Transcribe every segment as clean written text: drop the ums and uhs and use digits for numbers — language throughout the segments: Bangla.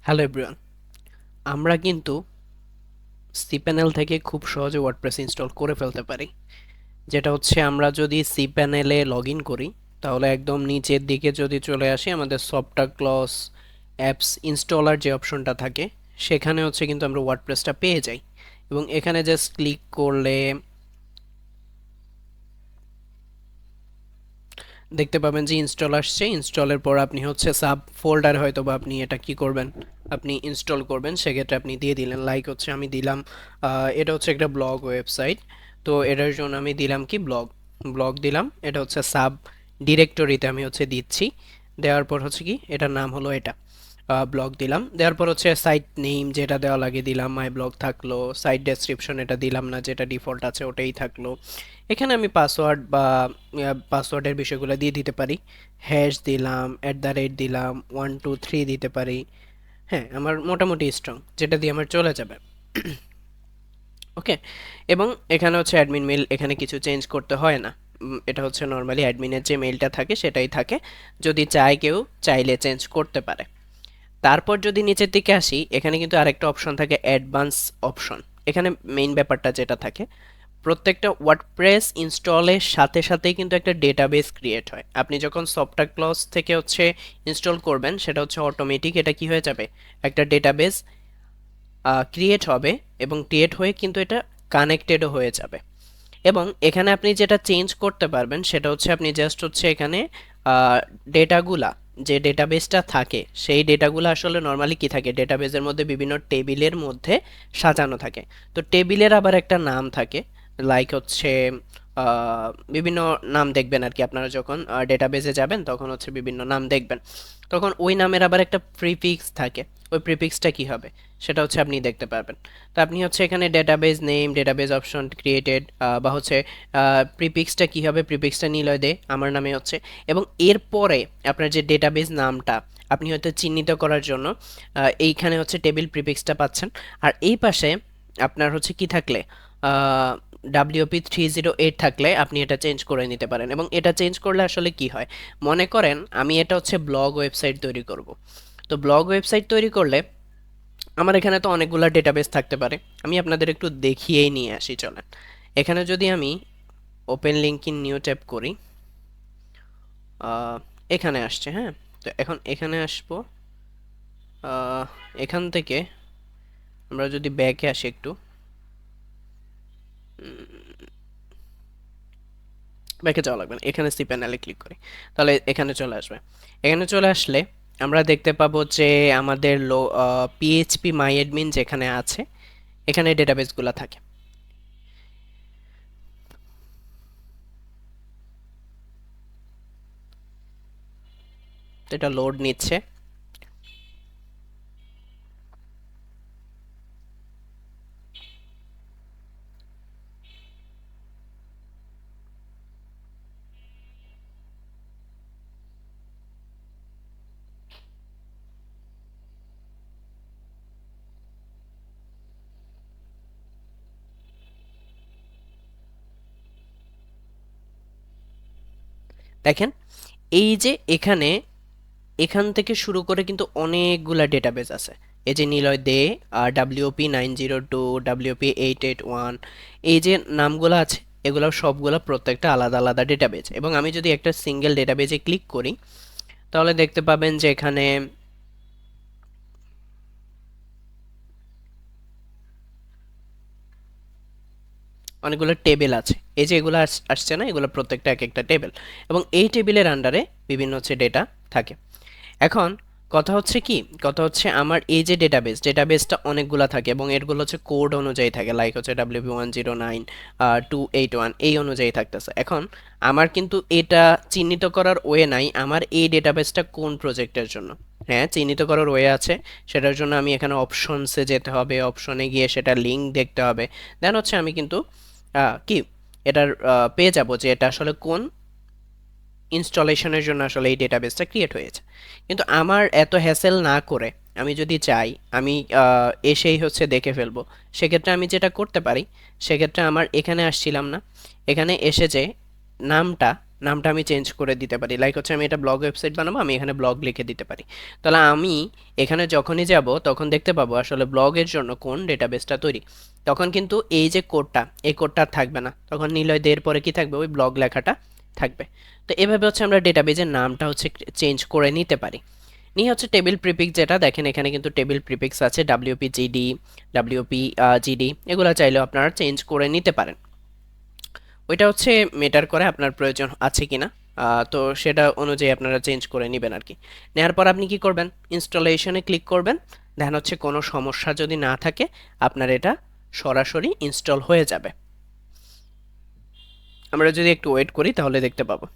হ্যালো এভরিওয়ান, আমরা কিন্তু cPanel থেকে খুব সহজে ওয়ার্ডপ্রেস ইনস্টল করে ফেলতে পারি। যেটা হচ্ছে আমরা যদি cPanel-এ লগ ইন করি তাহলে একদম নিচের দিকে যদি চলে আসি আমাদের সফটটা ক্লস অ্যাপস ইনস্টলার যে অপশনটা থাকে সেখানে হচ্ছে কিন্তু আমরা ওয়ার্ডপ্রেসটা পেয়ে যাই এবং এখানে জাস্ট ক্লিক করলে দেখতে পাবেন যে ইনস্টল আসছে। ইনস্টলের পর আপনি হচ্ছে সাব ফোল্ডার হয়তো বা আপনি এটা কি করবেন, আপনি ইনস্টল করবেন, সেক্ষেত্রে আপনি দিয়ে দিলেন লাইক হচ্ছে আমি দিলাম এটা হচ্ছে একটা ব্লগ ওয়েবসাইট। তো এটার জন্য আমি দিলাম কি ব্লগ ব্লগ দিলাম। এটা হচ্ছে সাব ডিরেক্টরিতে আমি হচ্ছে দিচ্ছি। দেওয়ার পর হচ্ছে কি এটার নাম হলো এটা ব্লগ দিলাম। দেওয়ার পর হচ্ছে সাইট নেম যেটা দেওয়া লাগে দিলাম, মাই ব্লগ থাকলো, সাইট ডেসক্রিপশন এটা দিলাম না, যেটা ডিফল্ট আছে ওটাই থাকলো। এখানে আমি পাসওয়ার্ড বা পাসওয়ার্ডের বিষয়গুলো দিয়ে দিতে পারি। হ্যাশ দিলাম, @ দিলাম, 1 2 3 দিতে পারি। হ্যাঁ, আমার মোটামুটি স্ট্রং, যেটা দিয়ে আমার চলে যাবে। ওকে। এবং এখানে হচ্ছে অ্যাডমিন মেল, এখানে কিছু চেঞ্জ করতে হয় না। এটা হচ্ছে নর্মালি অ্যাডমিনের যে মেলটা থাকে সেটাই থাকে, যদি চায় কেউ চাইলে চেঞ্জ করতে পারে। তারপর যদি নিচের দিকে আসি এখানে কিন্তু আরেকটা অপশন থাকে অ্যাডভান্স অপশন। এখানে মেইন ব্যাপারটা যেটা থাকে, প্রত্যেকটা ওয়ার্ডপ্রেস ইনস্টলের সাথে সাথেই কিন্তু একটা ডেটাবেস ক্রিয়েট হয়। আপনি যখন সফটওয়্যার ক্লজ থেকে হচ্ছে ইনস্টল করবেন সেটা হচ্ছে অটোমেটিক এটা কি হয়ে যাবে, একটা ডেটাবেস ক্রিয়েট হবে এবং ক্রিয়েট হয়ে কিন্তু এটা কানেক্টেডও হয়ে যাবে। এবং এখানে আপনি যেটা চেঞ্জ করতে পারবেন সেটা হচ্ছে আপনি জাস্ট হচ্ছে এখানে ডেটাগুলা, যে ডেটাবেসটা থাকে সেই ডেটাগুলো আসলে নর্মালি কি থাকে, ডেটাবেসের মধ্যে বিভিন্ন টেবিলের মধ্যে সাজানো থাকে। তো টেবিলের আবার একটা নাম থাকে, লাইক হচ্ছে বিভিন্ন নাম দেখবেন আর কি, আপনারা যখন ডেটাবেসে যাবেন তখন হচ্ছে বিভিন্ন নাম দেখবেন, তখন ওই নামের আবার একটা প্রিফিক্স থাকে। ওই প্রিফিক্সটা কি হবে সেটা হচ্ছে আপনি দেখতে পারবেন। তো আপনি হচ্ছে এখানে database name, database option created, বা হচ্ছে প্রিফিক্সটা কি হবে, প্রিফিক্সটা নিলয় দে আমার নামে হচ্ছে। এবং এরপরে আপনার যে ডেটাবেস নামটা আপনি হয়তো চিহ্নিত করার জন্য এইখানে হচ্ছে টেবিল প্রিফিক্সটা পাচ্ছেন। আর এই পাশে আপনার হচ্ছে কি থাকলে WP 308 থাকলে আপনি এটা চেঞ্জ করে নিতে পারেন। এবং এটা চেঞ্জ করলে আসলে কি হয়, মনে করেন আমি এটা হচ্ছে ব্লগ ওয়েবসাইট তৈরি করব। তো ব্লগ ওয়েবসাইট তৈরি করলে আমার এখানে তো অনেকগুলো ডেটাবেস থাকতে পারে, আমি আপনাদের একটু দেখিয়েই নিয়ে আসি চলেন। এখানে যদি আমি open link in new tab করি, আহ, এখানে আসছে। হ্যাঁ, তো এখন এখানে আসবো। আহ, এখান থেকে আমরা যদি ব্যাকে আসি একটু, ব্যাকে যাওয়া লাগবে না, এখানে সি প্যানেলে ক্লিক করি তাহলে এখানে চলে আসবে। এখানে চলে আসলে আমরা দেখতে পাবো যে আমাদের পিএইচপি মাই অ্যাডমিন যেখানে আছে এখানে ডেটাবেসগুলো থাকে। তো এটা লোড নিচ্ছে। দেখেন এই যে এখানে, এখান থেকে শুরু করে কিন্তু অনেকগুলা ডেটাবেস আছে। এই যে নিলয় দে, WP 902, WP 881, এই যে নামগুলো আছে এগুলো সবগুলো প্রত্যেকটা আলাদা আলাদা ডেটাবেস। এবং আমি যদি একটা সিঙ্গেল ডেটাবেজে ক্লিক করি তাহলে দেখতে পাবেন যে এখানে অনেকগুলো টেবিল আছে। এই যে এগুলো আসছে না, এগুলো প্রত্যেকটা এক একটা টেবিল এবং এই টেবিলের আন্ডারে বিভিন্ন হচ্ছে ডেটা থাকে। এখন কথা হচ্ছে কি, কথা হচ্ছে আমার এই যে ডেটাবেসটা অনেকগুলা থাকে এবং এরগুলো হচ্ছে কোড অনুযায়ী থাকে, লাইক হচ্ছে WP 109 281 এই অনুযায়ী থাকতেছে। এখন আমার কিন্তু এটা চিহ্নিত করার ওয়ে নাই আমার এই ডেটাবেসটা কোন প্রজেক্টের জন্য। হ্যাঁ, চিহ্নিত করার ওয়ে আছে, সেটার জন্য আমি এখানে অপশনসে যেতে হবে, অপশনে গিয়ে সেটা লিঙ্ক দেখতে হবে। দেন হচ্ছে আমি কিন্তু কি এটার পেয়ে যাব যে এটা আসলে কোন ইনস্টলেশনের জন্য আসলে এই ডেটাবেসটা ক্রিয়েট হয়েছে। কিন্তু আমার এত হ্যাসেল না করে আমি যদি চাই আমি এসেই হচ্ছে দেখে ফেলবো, সেক্ষেত্রে আমি যেটা করতে পারি, সেক্ষেত্রে আমার এখানে আসছিলাম না, এখানে এসে যে নামটা, নামটা আমি চেঞ্জ করে দিতে পারি। লাইক হচ্ছে আমি এটা ব্লগ ওয়েবসাইট বানাবো, আমি এখানে ব্লগ লিখে দিতে পারি। তাহলে আমি এখানে যখনই যাব তখন দেখতে পাবো আসলে ব্লগের জন্য কোন ডেটাবেসটা তৈরি। তখন কিন্তু এই যে কোডটা, এই কোডটা আর থাকবে না, তখন নিলয় দের পরে কি থাকবে, ওই ব্লগ লেখাটা থাকবে। তো এভাবে হচ্ছে আমরা ডেটাবেজের নামটা হচ্ছে চেঞ্জ করে নিতে পারি। নিয়ে হচ্ছে টেবিল প্রিফিক্স, যেটা দেখেন এখানে কিন্তু টেবিল প্রিফিক্স আছে ডাব্লিউপি জিডি, ডাব্লিউপি জিডি, এগুলো চাইলেও আপনারা চেঞ্জ করে নিতে পারেন। ওইটা হচ্ছে মেটার করে আপনার প্রয়োজন আছে কিনা, তো সেটা অনুযায়ী আপনারা চেঞ্জ করে নেবেন আর কি। নেওয়ার পর আপনি কি করবেন, ইনস্টলেশনে ক্লিক করবেন। দেন হচ্ছে কোনো সমস্যা যদি না থাকে আপনার এটা সরাসরি ইনস্টল হয়ে যাবে। আমরা যদি একটু ওয়েট করি তাহলে দেখতে পাবো।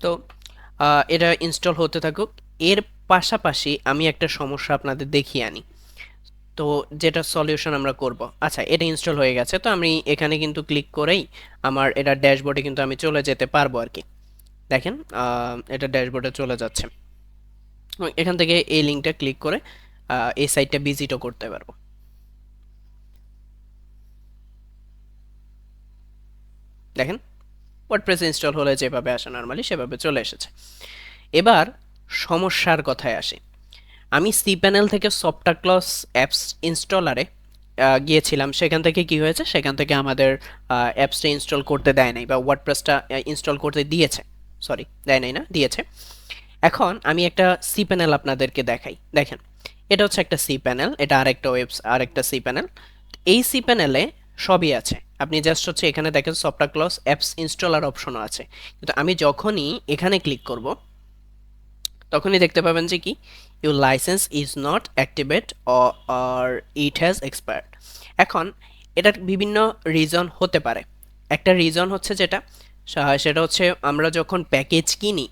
তো এটা ইনস্টল হতে থাকুক। এর পাশাপাশি আমি একটা সমস্যা আপনাদের দেখিয়ে আনি। তো যেটা সলিউশন আমরা করব, আচ্ছা এটা ইনস্টল হয়ে গেছে, তো আমি এখানে কিন্তু ক্লিক করেই আমার এটা ড্যাশবোর্ডে কিন্তু আমি চলে যেতে পারবো আর কি। দেখেন এটা ড্যাশবোর্ডে চলে যাচ্ছে। এখান থেকে এই লিঙ্কটা ক্লিক করে এই সাইটটা ভিজিটও করতে পারবো। দেখেন ওয়ার্ডপ্রেস ইনস্টল হলে যেভাবে আসে নর্মালি সেভাবে চলে এসেছে। এবার সমস্যার কথায় আসি। আমি সি প্যানেল থেকে সফটক্লস অ্যাপস ইনস্টলারে গিয়েছিলাম, সেখান থেকে কি হয়েছে, সেখান থেকে আমাদের অ্যাপসটা ইনস্টল করতে দেয় নাই, বা ওয়ার্ডপ্রেসটা ইনস্টল করতে দিয়েছে, সরি দেয় নাই না, দিয়েছে। এখন আমি একটা সি প্যানেল আপনাদেরকে দেখাই। দেখেন এটা হচ্ছে একটা সি প্যানেল, এটা আরেকটা সি প্যানেল। এই সি প্যানেলে সবই আছে, আপনি জাস্ট হচ্ছে এখানে দেখেন সফটক্লস অ্যাপস ইনস্টলার অপশনও আছে। কিন্তু আমি যখনই এখানে ক্লিক করব তখনই দেখতে পাবেন যে কি, your licence is not activate or it has expired. এখন এটার বিভিন্ন রিজন হতে পারে। একটা রিজন হচ্ছে যেটা, সেটা হচ্ছে আমরা যখন প্যাকেজ কিনি,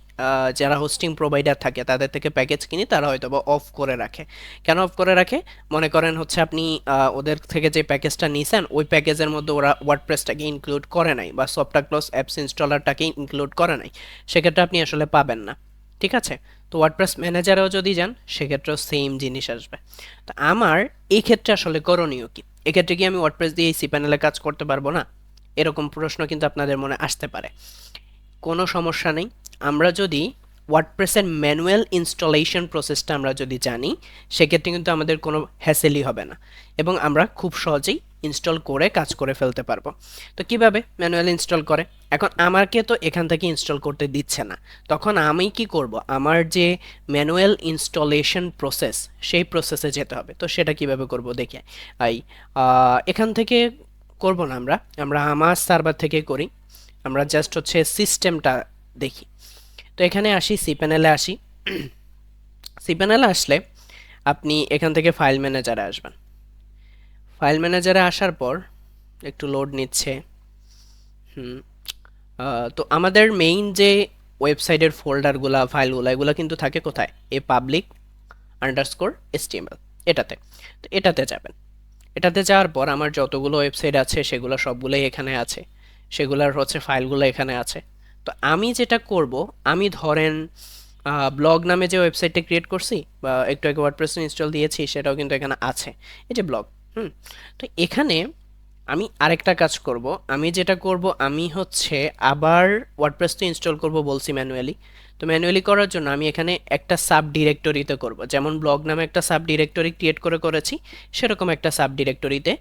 যারা হোস্টিং প্রোভাইডার থাকে তাদের থেকে প্যাকেজ কিনি, তারা হয়তো বা অফ করে রাখে। কেন অফ করে রাখে, মনে করেন হচ্ছে আপনি ওদের থেকে যে প্যাকেজটা নিছেন ওই প্যাকেজের মধ্যে ওরা ওয়ার্ডপ্রেসটাকে ইনক্লুড করে নাই, বা সফটক্লস অ্যাপস ইনস্টলারটাকে ইনক্লুড করে নাই, সেক্ষেত্রে আপনি আসলে পাবেন না। ঠিক আছে, তো ওয়ার্ডপ্রেস ম্যানেজারেও যদি যান সেক্ষেত্রেও সেম জিনিস আসবে। তো আমার এই ক্ষেত্রে আসলে করণীয় কি, এক্ষেত্রে কি আমি ওয়ার্ডপ্রেস দিয়ে এই সি প্যানেলে কাজ করতে পারবো না, এরকম প্রশ্ন কিন্তু আপনাদের মনে আসতে পারে। কোনো সমস্যা নেই, আমরা যদি ওয়ার্ডপ্রেসের ম্যানুয়াল ইনস্টলেশন প্রসেসটা আমরা যদি জানি সেক্ষেত্রে কিন্তু আমাদের কোনো হ্যাসেলই হবে না, এবং আমরা খুব সহজেই ইনস্টল করে কাজ করে ফেলতে পারবো। তো কিভাবে ম্যানুয়াল ইনস্টল করে, এখন আমাকে তো এখান থেকে ইনস্টল করতে দিচ্ছে না, তখন আমি কি করব, আমার যে ম্যানুয়াল ইনস্টলেশন প্রসেস সেই প্রসেসে যেতে হবে। তো সেটা কিভাবে করব দেখি। আই এখান থেকে করব না, আমরা আমরা আমার সার্ভার থেকে করি। আমরা জাস্ট হচ্ছে সিস্টেমটা দেখি। তো এখানে আসি, সি প্যানেলে আসি। সি প্যানেলে আসলে আপনি এখান থেকে ফাইল ম্যানেজারে আসবেন। ফাইল ম্যানেজারে আসার পর একটু লোড নিচ্ছে। হুম তো আমাদের মেইন যে ওয়েবসাইটের ফোল্ডারগুলা ফাইলগুলো এগুলো কিন্তু থাকে কোথায়, এই পাবলিক আন্ডারস্কোর এসটিএমএল, এটাতে। তো এটাতে যাবেন। এটাতে যাওয়ার পর আমার যতগুলো ওয়েবসাইট আছে সেগুলো সবগুলোই এখানে আছে, সেগুলোর হচ্ছে ফাইলগুলো এখানে আছে। তো আমি যেটা করব, আমি ধরেন ব্লগ নামে যে ওয়েবসাইটটা ক্রিয়েট করছি বা একটু আগে ওয়ার্ডপ্রেস ইনস্টল দিয়েছি সেটাও কিন্তু এখানে আছে, এই যে ব্লগ। তো এখানে আমি আরেকটা কাজ করব, আমি যেটা করব আমি হচ্ছে আবার ওয়ার্ডপ্রেস তো ইনস্টল করব বলছি ম্যানুয়ালি। তো ম্যানুয়ালি করার জন্য আমি এখানে একটা সাব ডিরেক্টরিতে করব, যেমন ব্লগ নামে একটা সাব ডিরেক্টরি ক্রিয়েট করে করেছি সেরকম একটা সাব ডিরেক্টরিতে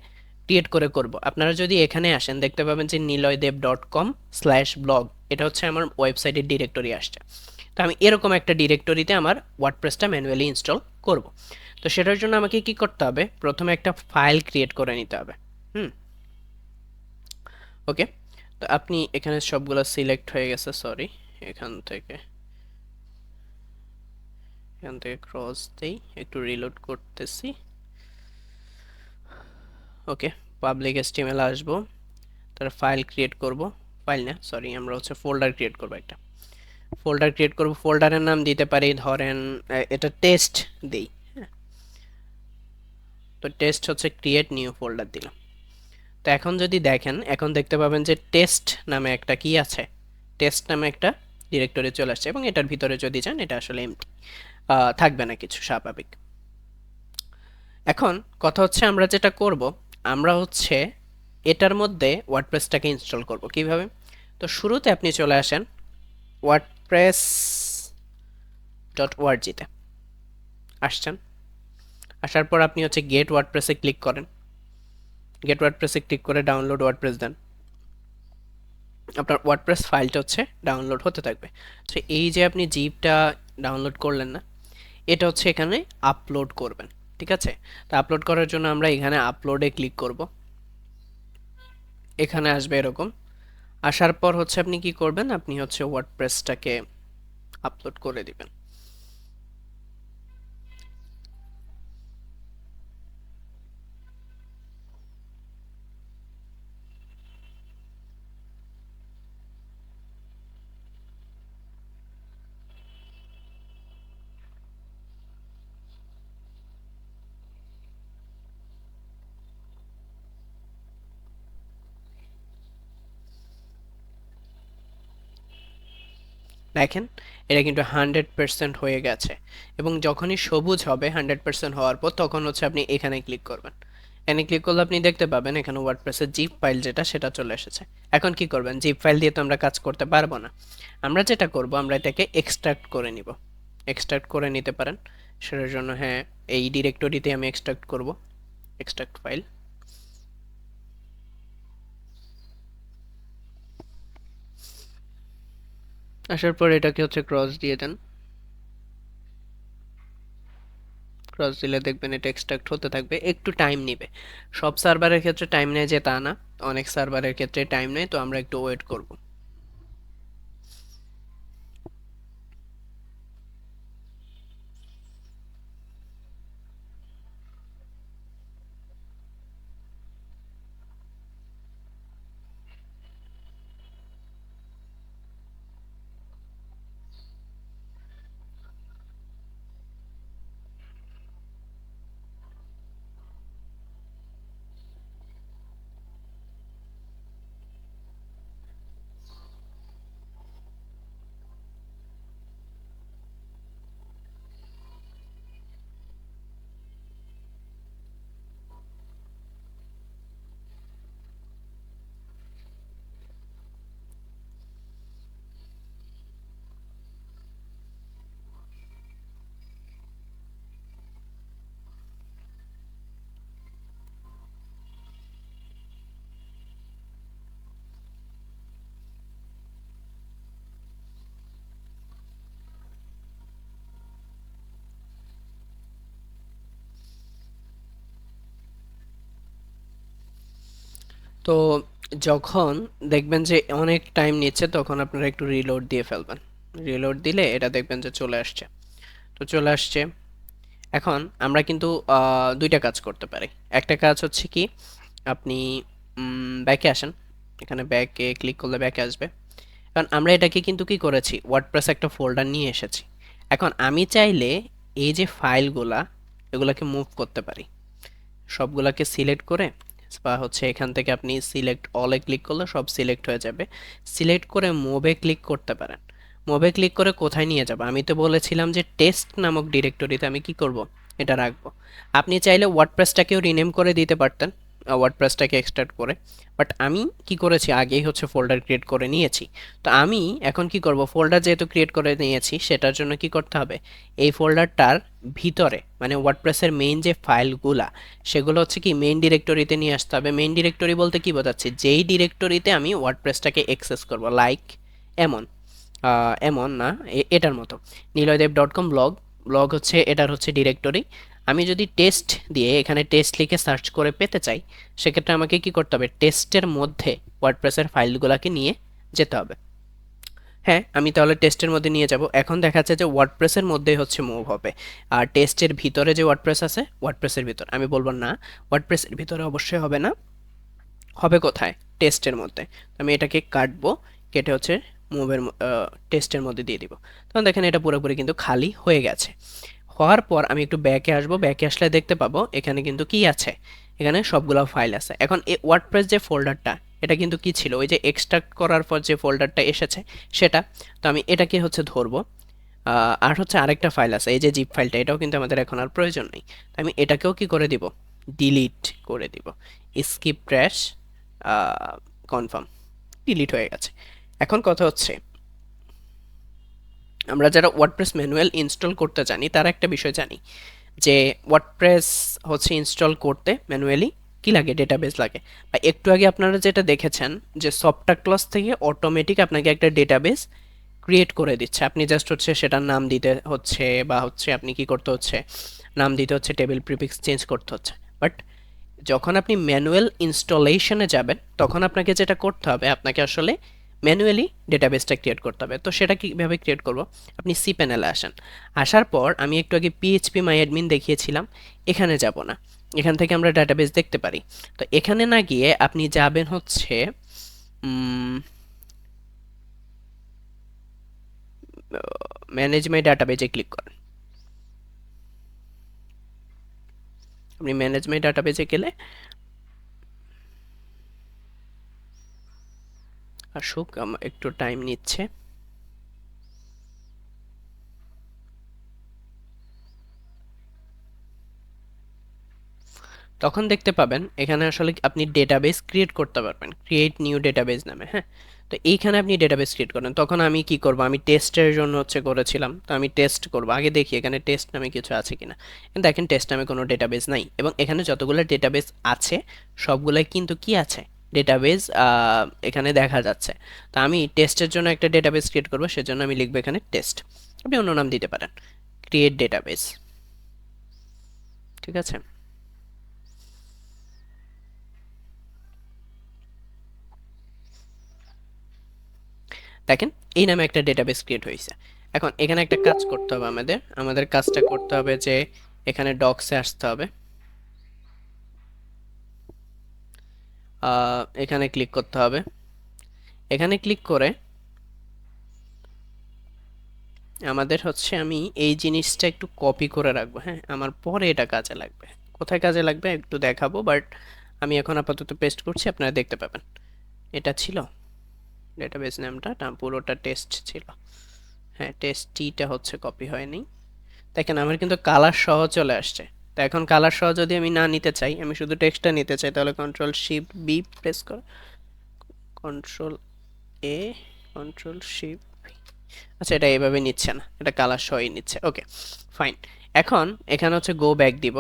ক্রিয়েট করে করব। আপনারা যদি এখানে আসেন দেখতে পাবেন যে niloydev.com/blog, এটা হচ্ছে আমার ওয়েবসাইটের ডিরেক্টরি আসছে। তো আমি এরকম একটা ডিরেক্টরিতে আমার ওয়ার্ডপ্রেসটা ম্যানুয়ালি ইনস্টল করব। তো সেটার জন্য আমাকে কি করতে হবে, প্রথমে একটা ফাইল ক্রিয়েট করে নিতে হবে। হুম ওকে, তো আপনি এখানে সবগুলো সিলেক্ট হয়ে গেছে, সরি, এখান থেকে ক্রস দেই, একটু রিলোড করতেছি। ওকে, পাবলিক এসটিএমএল আসবো, তার ফাইল ক্রিয়েট করব, ফাইল না সরি, আমরা হচ্ছে ফোল্ডার ক্রিয়েট করব একটা। ফোল্ডার ক্রিয়েট করব, ফোল্ডারের নাম দিতে পারি ধরেন এটা টেস্ট দিই। তো টেস্ট হচ্ছে ক্রিয়েট নিউ ফোল্ডার দিলাম। তো এখন যদি দেখেন, এখন দেখতে পাবেন যে টেস্ট নামে একটা কি আছে, টেস্ট নামে একটা ডিরেক্টরি চলে আসছে, এবং এটার ভিতরে যদি যান এটা আসলে এমটি, থাকবে না কিছু, স্বাভাবিক। এখন কথা হচ্ছে আমরা যেটা করব, আমরা হচ্ছে এটার মধ্যে ওয়ার্ডপ্রেসটাকে ইনস্টল করব কিভাবে। তো শুরুতে আপনি চলে আসেন ওয়ার্ডপ্রেস ডট ওআরজিতে আসছেন। আসার পর আপনি হচ্ছে গেট ওয়ার্ডপ্রেসে ক্লিক করেন, গেট ওয়ার্ডপ্রেসে ক্লিক করে ডাউনলোড ওয়ার্ডপ্রেস দেন, আপনার ওয়ার্ডপ্রেস ফাইলটা হচ্ছে ডাউনলোড হতে থাকবে। তো এই যে আপনি জিপটা ডাউনলোড করলেন না, এটা হচ্ছে এখানে আপলোড করবেন, ঠিক আছে। তো আপলোড করার জন্য আমরা এখানে আপলোডে ক্লিক করব, এখানে আসবে এরকম। আসার পর হচ্ছে আপনি কি করবেন, আপনি হচ্ছে ওয়ার্ডপ্রেসটাকে আপলোড করে দিবেন। দেখেন এটা কিন্তু 100% হয়ে গেছে, এবং যখনই সবুজ হবে 100% হওয়ার পর, তখন হচ্ছে আপনি এখানে ক্লিক করবেন। এখানে ক্লিক করলে আপনি দেখতে পাবেন এখানে ওয়ার্ডপ্রেসের জিপ ফাইল যেটা, সেটা চলে এসেছে। এখন কি করবেন, জিপ ফাইল দিয়ে তো আমরা কাজ করতে পারবো না, আমরা যেটা করব, আমরা এটাকে এক্সট্রাক্ট করে নিব। এক্সট্রাক্ট করে নিতে পারেন, সেটার জন্য হ্যাঁ এই ডিরেক্টরিতে আমি এক্সট্রাক্ট করব, এক্সট্রাক্ট ফাইল। আসার পর এটাকে হচ্ছে ক্রস দিয়ে দেন, ক্রস দিলে দেখবেন এটা এক্সট্রাক্ট হতে থাকবে, একটু টাইম নেবে। সব সার্ভারের ক্ষেত্রে টাইম নেয় যে তা না, অনেক সার্ভারের ক্ষেত্রে টাইম নেয়, তো আমরা একটু ওয়েট করব। তো যখন দেখবেন যে অনেক টাইম নিচ্ছে, তখন আপনারা একটু রিলোড দিয়ে ফেলবেন। রিলোড দিলে এটা দেখবেন যে চলে আসছে। তো চলে আসছে। এখন আমরা কিন্তু দুইটা কাজ করতে পারি। একটা কাজ হচ্ছে কি, আপনি ব্যাকে আসেন, এখানে ব্যাকে ক্লিক করলে ব্যাকে আসবে। কারণ আমরা এটাকে কিন্তু কি করেছি, ওয়ার্ডপ্রেস একটা ফোল্ডার নিয়ে এসেছি। এখন আমি চাইলে এই যে ফাইলগুলা, এগুলাকে মুভ করতে পারি, সবগুলাকে সিলেক্ট করে, বা হচ্ছে এখান থেকে আপনি সিলেক্ট অলে ক্লিক করলে সব সিলেক্ট হয়ে যাবে। সিলেক্ট করে মুভে ক্লিক করতে পারেন। মুভে ক্লিক করে কোথায় নিয়ে যাব, আমি তো বলেছিলাম যে টেস্ট নামক ডিরেক্টরিতে আমি কি করব, এটা রাখবো। আপনি চাইলে ওয়ার্ডপ্রেসটাকেও রিনেম করে দিতে পারতেন, ওয়ার্ডপ্রেসটাকে এক্সট্রাক্ট করে, বাট আমি কি করেছি, আগেই হচ্ছে ফোল্ডার ক্রিয়েট করে নিয়েছি। তো আমি এখন কি করব, ফোল্ডার যেহেতু ক্রিয়েট করে নিয়েছি, সেটার জন্য কি করতে হবে, এই ফোল্ডারটার ভিতরে মানে ওয়ার্ডপ্রেসের মেইন যে ফাইলগুলা, সেগুলো হচ্ছে কি মেইন ডিরেক্টরিতে নিয়ে আসতে হবে। মেইন ডিরেক্টরি বলতে কি বোঝাচ্ছি, যেই ডিরেক্টরিতে আমি ওয়ার্ডপ্রেসটাকে অ্যাক্সেস করব, লাইক এমন, এমন না, এটার মতো niloydev.com ব্লগ, ব্লগ হচ্ছে এটার হচ্ছে ডিরেক্টরি। আমি যদি টেস্ট দিয়ে এখানে টেস্ট লিখে সার্চ করে পেতে চাই, সেক্ষেত্রে আমাকে কি করতে হবে, টেস্টের মধ্যে ওয়ার্ডপ্রেসের ফাইলগুলোকে নিয়ে যেতে হবে। হ্যাঁ, আমি তাহলে টেস্টের মধ্যে নিয়ে যাব। এখন দেখা যাচ্ছে যে ওয়ার্ডপ্রেসের মধ্যেই হচ্ছে মুভ হবে, আর টেস্টের ভিতরে যে ওয়ার্ডপ্রেস আছে, ওয়ার্ডপ্রেসের ভিতর আমি বলবো না, ওয়ার্ডপ্রেসের ভিতরে অবশ্যই হবে না, হবে কোথায়, টেস্টের মধ্যে। আমি এটাকে কাটবো, কেটে হচ্ছে মুভের টেস্টের মধ্যে দিয়ে দিব। তখন দেখেন এটা পুরোপুরি কিন্তু খালি হয়ে গেছে। হওয়ার পর আমি একটু ব্যাকে আসবো, ব্যাকে আসলে দেখতে পাবো এখানে কিন্তু কি আছে, এখানে সবগুলো ফাইল আছে। এখন এই ওয়ার্ডপ্রেস যে ফোল্ডারটা, এটা কিন্তু কি ছিল, ওই যে এক্সট্রাক্ট করার পর যে ফোল্ডারটা এসেছে সেটা। তো আমি এটাকে হচ্ছে ধরবো। আর হচ্ছে আরেকটা ফাইল আছে, এই যে জিপ ফাইলটা, এটাও কিন্তু আমাদের এখন আর প্রয়োজন নেই। তো আমি এটাকেও কি করে দিব, ডিলিট করে দিব। স্কিপ ট্র্যাশ কনফার্ম, ডিলিট হয়ে গেছে। এখন কথা হচ্ছে, আমরা যারা ওয়ার্ডপ্রেস ম্যানুয়াল ইনস্টল করতে জানি তারা একটা বিষয় জানি যে ওয়ার্ডপ্রেস হচ্ছে ইনস্টল করতে ম্যানুয়ালি কি লাগে, ডেটাবেস লাগে। বা একটু আগে আপনারা যেটা দেখেছেন যে সফটওয়্যার ক্লাস থেকে অটোমেটিক আপনাকে একটা ডেটাবেস ক্রিয়েট করে দিচ্ছে, আপনি জাস্ট হচ্ছে সেটার নাম দিতে হচ্ছে, বা হচ্ছে আপনি কি করতে হচ্ছে, নাম দিতে হচ্ছে, টেবিল প্রিফিক্স চেঞ্জ করতে হচ্ছে। বাট যখন আপনি ম্যানুয়াল ইনস্টলেশনে যাবেন তখন আপনাকে যেটা করতে হবে, আপনাকে আসলে ম্যানুয়ালি ডেটাবেসটা ক্রিয়েট করতে হবে। তো সেটা কীভাবে ক্রিয়েট করব, আপনি সি প্যানেলে আসেন। আসার পর আমি একটু আগে পিএইচপি মাই অ্যাডমিন দেখিয়েছিলাম, এখানে যাব না, এখান থেকে আমরা ডাটাবেস দেখতে পারি। তো এখানে না গিয়ে আপনি যাবেন হচ্ছে ম্যানেজ মাই ডাটাবেজে ক্লিক করেন। আপনি ম্যানেজ মাই ডাটাবেজে গেলে আসুক, একটু টাইম নিচ্ছে। তখন দেখতে পাবেন এখানে আসলে আপনি ডেটাবেস ক্রিয়েট করতে পারবেন, ক্রিয়েট নিউ ডেটাবেস নামে। হ্যাঁ, তো এইখানে আপনি ডেটাবেস ক্রিয়েট করেন। তখন আমি কি করব, আমি টেস্টের জন্য হচ্ছে করেছিলাম, তো আমি টেস্ট করব। আগে দেখি এখানে টেস্ট নামে কিছু আছে কিনা। কিন্তু দেখেন টেস্ট নামে কোনো ডেটাবেস নাই, এবং এখানে যতগুলো ডেটাবেস আছে সবগুলাই কিন্তু কি আছে, ডেটাবেস এখানে দেখা যাচ্ছে। তো আমি টেস্টের জন্য একটা ডেটাবেস ক্রিয়েট করব, সেজন্য আমি লিখবো এখানে টেস্ট। আপনি অন্য নাম দিতে পারেন, ক্রিয়েট ডেটাবেস। ঠিক আছে, দেখেন এই নামে একটা ডেটাবেস ক্রিয়েট হয়েছে। এখন এখানে একটা কাজ করতে হবে, আমাদের আমাদের কাজটা করতে হবে যে এখানে ডক্সে আসতে হবে, এখানে ক্লিক করতে হবে। এখানে ক্লিক করে আমাদের হচ্ছে, আমি এই জিনিসটা একটু কপি করে রাখবো। হ্যাঁ, আমার পরে এটা কাজে লাগবে। কোথায় কাজে লাগবে একটু দেখাবো, বাট আমি এখন আপাতত পেস্ট করছি, আপনারা দেখতে পাবেন। এটা ছিল ডেটাবেস নামটা, পুরোটা টেস্ট ছিল। হ্যাঁ, টেস্ট টিটা হচ্ছে কপি হয়নি। দেখেন আমার কিন্তু কালার সহ চলে আসছে। তো এখন কালার সহ যদি আমি না নিতে চাই, আমি শুধু টেক্সটটা নিতে চাই, তাহলে কন্ট্রোল শিফট বি প্রেস করে, কন্ট্রোল এ, কন্ট্রোল শিফট ভি। আচ্ছা, এটা এভাবে নিচ্ছে না, এটা কালার সহই নিচ্ছে। ওকে, ফাইন। এখন এখানে হচ্ছে গো ব্যাক দিব।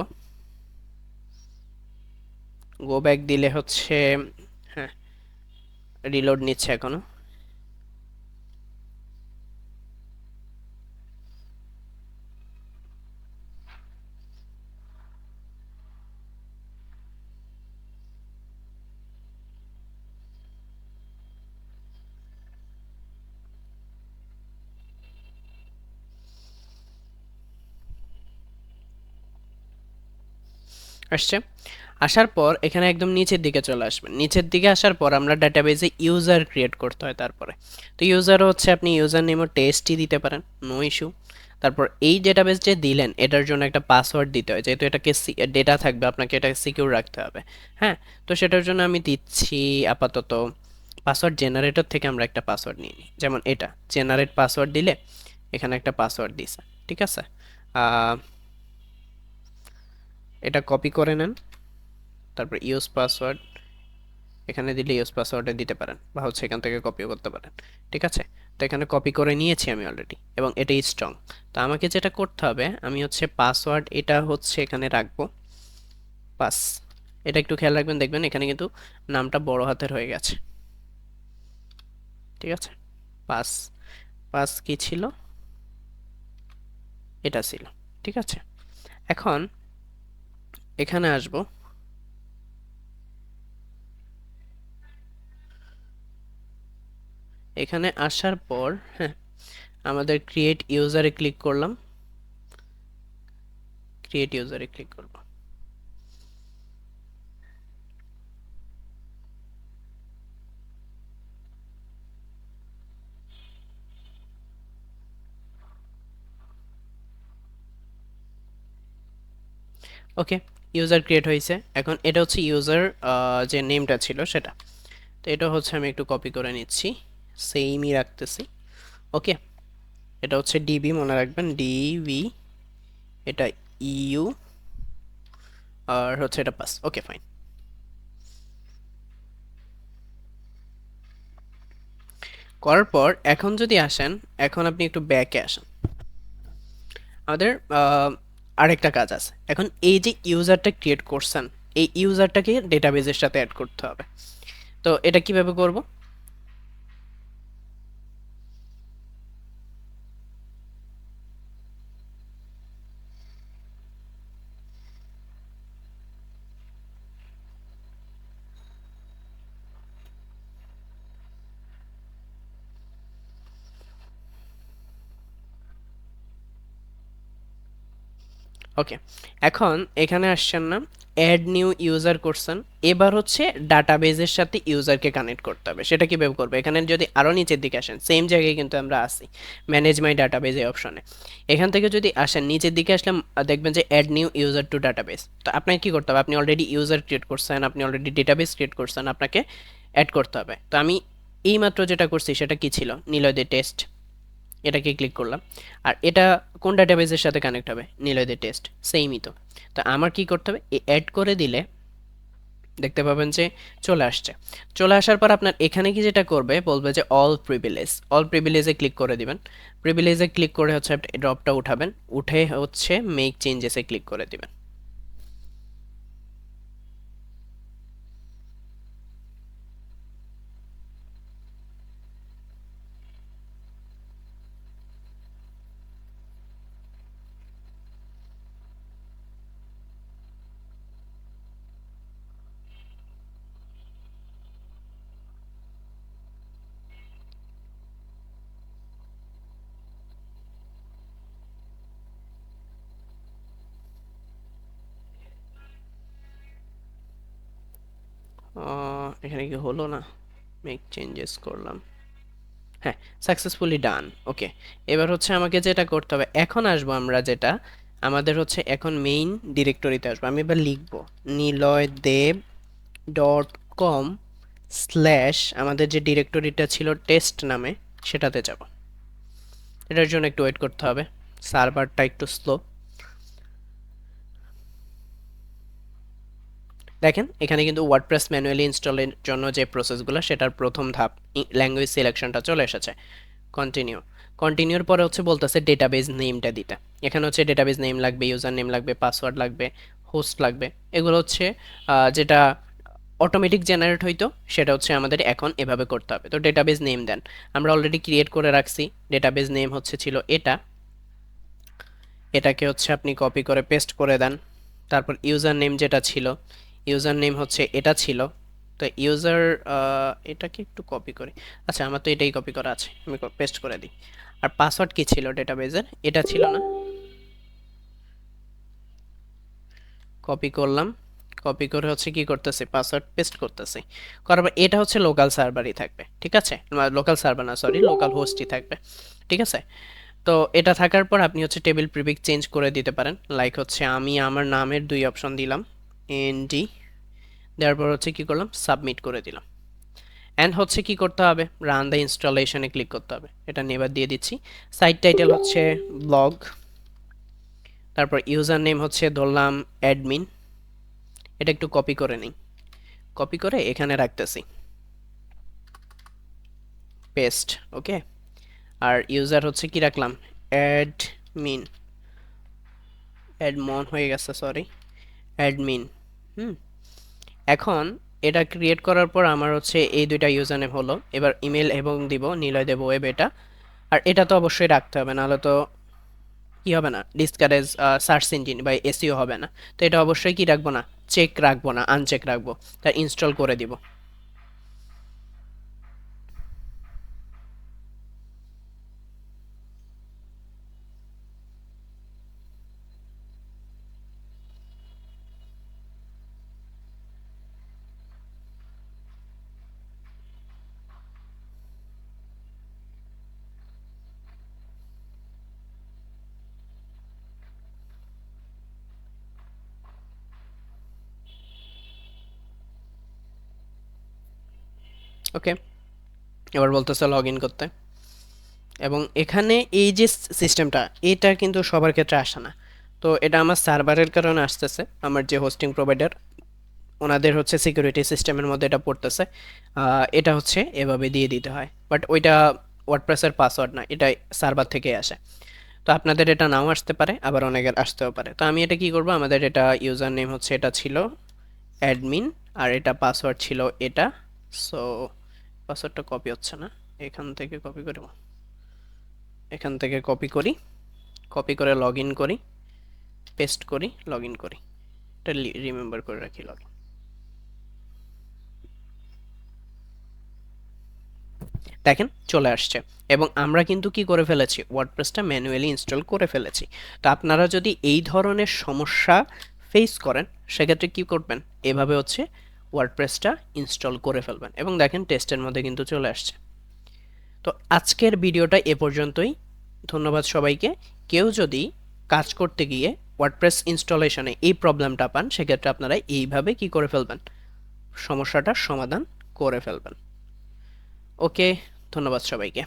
গো ব্যাক দিলে হচ্ছে, হ্যাঁ, রিলোড নিচ্ছে এখনো। আসছে। আসার পর এখানে একদম নিচের দিকে চলে আসবেন। নিচের দিকে আসার পর আমরা ডাটাবেজে ইউজার ক্রিয়েট করতে হয় তারপরে। তো ইউজারও হচ্ছে আপনি ইউজার নেমও টেস্টই দিতে পারেন, নো ইস্যু। তারপর এই ডেটাবেস যে দিলেন এটার জন্য একটা পাসওয়ার্ড দিতে হয়, যেহেতু এটাকে ডেটা থাকবে, আপনাকে এটা সিকিউর রাখতে হবে। হ্যাঁ, তো সেটার জন্য আমি দিচ্ছি আপাতত পাসওয়ার্ড জেনারেটর থেকে আমরা একটা পাসওয়ার্ড নিয়ে নিই, যেমন এটা জেনারেট পাসওয়ার্ড দিলে এখানে একটা পাসওয়ার্ড দিছে। ঠিক আছে, এটা কপি করে নেন, তারপর ইউজ পাসওয়ার্ড এখানে দিলে ইউজ পাসওয়ার্ডে দিতে পারেন, বা হচ্ছে এখান থেকে কপিও করতে পারেন। ঠিক আছে, তো এখানে কপি করে নিয়েছি আমি অলরেডি, এবং এটাই স্ট্রং। তো আমাকে যেটা করতে হবে, আমি হচ্ছে পাসওয়ার্ড এটা হচ্ছে এখানে রাখবো, পাস। এটা একটু খেয়াল রাখবেন, দেখবেন এখানে কিন্তু নামটা বড় হাতের হয়ে গেছে। ঠিক আছে, পাস, পাস কি ছিল, এটা ছিল। ঠিক আছে, এখন এখানে আসবো। এখানে আসার পর, হ্যাঁ, আমাদের ক্রিয়েট ইউজারে ক্লিক করলাম, ক্রিয়েট ইউজারে ক্লিক করব। ওকে, ইউজার ক্রিয়েট হয়েছে। এখন এটা হচ্ছে ইউজার যে নেমটা ছিল সেটা। তো এটা হচ্ছে আমি একটু কপি করে নিচ্ছি, সেমই রাখতেছি। ওকে, এটা হচ্ছে ডিবি, মনে রাখবেন ডিবি, এটা ইউ, আর হচ্ছে এটা পাস। Okay fine. করার পর এখন যদি আসেন, এখন আপনি একটু ব্যাকে আসেন, আমাদের আরেকটা কাজ আছে। এখন এই যে ইউজারটা ক্রিয়েট করছেন, এই ইউজারটাকে ডেটাবেজের সাথে অ্যাড করতে হবে। তো এটা কিভাবে করব? ওকে, এখন এখানে আসছেন না, অ্যাড নিউ ইউজার করছেন, এবার হচ্ছে ডাটাবেজের সাথে ইউজারকে কানেক্ট করতে হবে। সেটা কিভাবে করবে? এখানে যদি আরও নিচের দিকে আসেন, সেম জায়গায় কিন্তু আমরা আসি, ম্যানেজ মাই ডাটাবেজ এই অপশনে। এখান থেকে যদি আসেন নিচের দিকে আসলে দেখবেন যে add new user to database. তো আপনাকে কি করতে হবে? আপনি অলরেডি ইউজার ক্রিয়েট করছেন, আপনি অলরেডি ডেটাবেজ ক্রিয়েট করছেন, আপনাকে অ্যাড করতে হবে। তো আমি এইমাত্র যেটা করছি সেটা কি ছিল? নিলয় দে টেস্ট, এটাকে ক্লিক করলাম। আর এটা কোন ডাটাবেজের সাথে কানেক্ট হবে? নিলয়দের টেস্ট, সেইমই তো। তো আমার কি করতে হবে? অ্যাড করে দিলে দেখতে পাবেন যে চলে আসছে। চলে আসার পর আপনার এখানে কি যেটা করবে, বলবে যে অল প্রিভিলেজ, অল প্রিভিলেজে ক্লিক করে দিবেন। প্রিভিলেজে ক্লিক করে হচ্ছে ড্রপটা উঠাবেন, উঠে হচ্ছে মেক চেঞ্জেসে ক্লিক করে দিবেন। এখানে কি হলো না? মেক চেঞ্জেস করলাম, হ্যাঁ, সাকসেসফুলি ডান। ওকে, এবার হচ্ছে আমাকে যেটা করতে হবে, এখন আসবো আমরা যেটা আমাদের হচ্ছে এখন মেইন ডিরেক্টরিতে আসবো। আমি এবার লিখবো নিলয় দেব ডট কম স্ল্যাশ আমাদের যে ডিরেক্টরিটা ছিল টেস্ট নামে, সেটাতে যাব। এটার জন্য একটু ওয়েট করতে হবে, সার্ভারটা একটু স্লো। দেখেন এখানে কিন্তু ওয়ার্ডপ্রেস ম্যানুয়ালি ইনস্টলের জন্য যে প্রসেসগুলো, সেটার প্রথম ধাপ ল্যাঙ্গুয়েজ সিলেকশনটা চলে এসেছে। কন্টিনিউ, কন্টিনিউর পরে হচ্ছে বলতেছে ডেটাবেজ নেমটা দিতে। এখানে হচ্ছে ডেটাবেজ নেম লাগবে, ইউজার নেম লাগবে, পাসওয়ার্ড লাগবে, হোস্ট লাগবে। এগুলো হচ্ছে যেটা অটোমেটিক জেনারেট হইতো, সেটা হচ্ছে আমাদের এখন এভাবে করতে হবে। তো ডেটাবেজ নেম দেন, আমরা অলরেডি ক্রিয়েট করে রাখছি। ডেটাবেজ নেম হচ্ছে ছিল এটা, এটাকে হচ্ছে আপনি কপি করে পেস্ট করে দেন। তারপর ইউজার নেম যেটা ছিল, ইউজার নেম হচ্ছে এটা ছিল। তো ইউজার, এটাকে একটু কপি করি, আচ্ছা আমার তো এটাই কপি করা আছে, আমি পেস্ট করে দিই। আর পাসওয়ার্ড কি ছিল ডেটাবেজের? এটা ছিল না? কপি করলাম, কপি করে হচ্ছে কি করতেছি, পাসওয়ার্ড পেস্ট করতেছি। করার পর এটা হচ্ছে লোকাল সার্ভারই থাকবে, ঠিক আছে? লোকাল সার্ভার না, সরি, লোকাল হোস্টই থাকবে, ঠিক আছে? তো এটা থাকার পর আপনি হচ্ছে টেবিল প্রিফিক্স চেঞ্জ করে দিতে পারেন। লাইক হচ্ছে আমি আমার নামের দুই অপশন দিলাম, এনডি, দেওয়ার পর হচ্ছে কি করলাম, সাবমিট করে দিলাম। অ্যান্ড হচ্ছে কি করতে হবে, রান দ্য ইনস্টলেশনে ক্লিক করতে হবে। এটা নেবার দিয়ে দিচ্ছি। সাইট টাইটেল হচ্ছে ব্লগ, তারপর ইউজার নেম হচ্ছে ধরলাম অ্যাডমিন। এটা একটু কপি করে নিই, কপি করে এখানে রাখতেছি, পেস্ট। ওকে, আর ইউজার হচ্ছে কি রাখলাম, অ্যাডমিন, অ্যাডমন হয়ে গেছে, সরি, অ্যাডমিন। হুম, এখন এটা ক্রিয়েট করার পর আমার হচ্ছে এই দুইটা ইউজার নেম হলো। এবার ইমেল এবং দিব নিলয় দেব ওয়েব, এটা। আর এটা তো অবশ্যই রাখতে হবে, নাহলে তো কি হবে না, ডিসকারেজ সার্চ ইঞ্জিন বা এসইও হবে না। তো এটা অবশ্যই কি রাখবো না, চেক রাখবো না, আনচেক রাখবো। তা ইনস্টল করে দিব। ওকে, এবার বলতেছে লগ ইন করতে, এবং এখানে এই যে সিস্টেমটা, এটা কিন্তু সবার ক্ষেত্রে আসে না। তো এটা আমার সার্ভারের কারণে আসতেছে, আমার যে হোস্টিং প্রোভাইডার ওনাদের হচ্ছে সিকিউরিটি সিস্টেমের মধ্যে এটা পড়তেছে। এটা হচ্ছে এভাবে দিয়ে দিতে হয়, বাট ওইটা ওয়ার্ডপ্রেসের পাসওয়ার্ড না, এটা সার্ভার থেকে আসে। তো আপনাদের এটা নাও আসতে পারে, আবার অনেকের আসতেও পারে। তো আমি এটা কি করব, আমাদের এটা ইউজার নেম হচ্ছে, এটা ছিল অ্যাডমিন, আর এটা পাসওয়ার্ড ছিল এটা। সো পাসওয়ার্ডটা কপি হচ্ছে না, এখান থেকে কপি করব, এখান থেকে কপি করি, কপি করে লগ ইন করি, পেস্ট করি, লগ ইন করি, এটা রিমেম্বার করে রাখি লগ ইন। দেখেন চলে আসছে, এবং আমরা কিন্তু কি করে ফেলেছি, ওয়ার্ডপ্রেসটা ম্যানুয়ালি ইনস্টল করে ফেলেছি। তো আপনারা যদি এই ধরনের সমস্যা ফেস করেন, সেক্ষেত্রে কি করবেন, এভাবে হচ্ছে ওয়ার্ডপ্রেসটা ইনস্টল করে ফেলবেন, এবং দেখেন টেস্টের মধ্যে কিন্তু চলে আসছে। তো আজকের ভিডিওটা এ পর্যন্তই। ধন্যবাদ সবাইকে। কেউ যদি কাজ করতে গিয়ে ওয়ার্ডপ্রেস ইনস্টলেশনে এই প্রবলেমটা পান, সেক্ষেত্রে আপনারা এইভাবে কি করে ফেলবেন, সমস্যাটার সমাধান করে ফেলবেন। ওকে, ধন্যবাদ সবাইকে।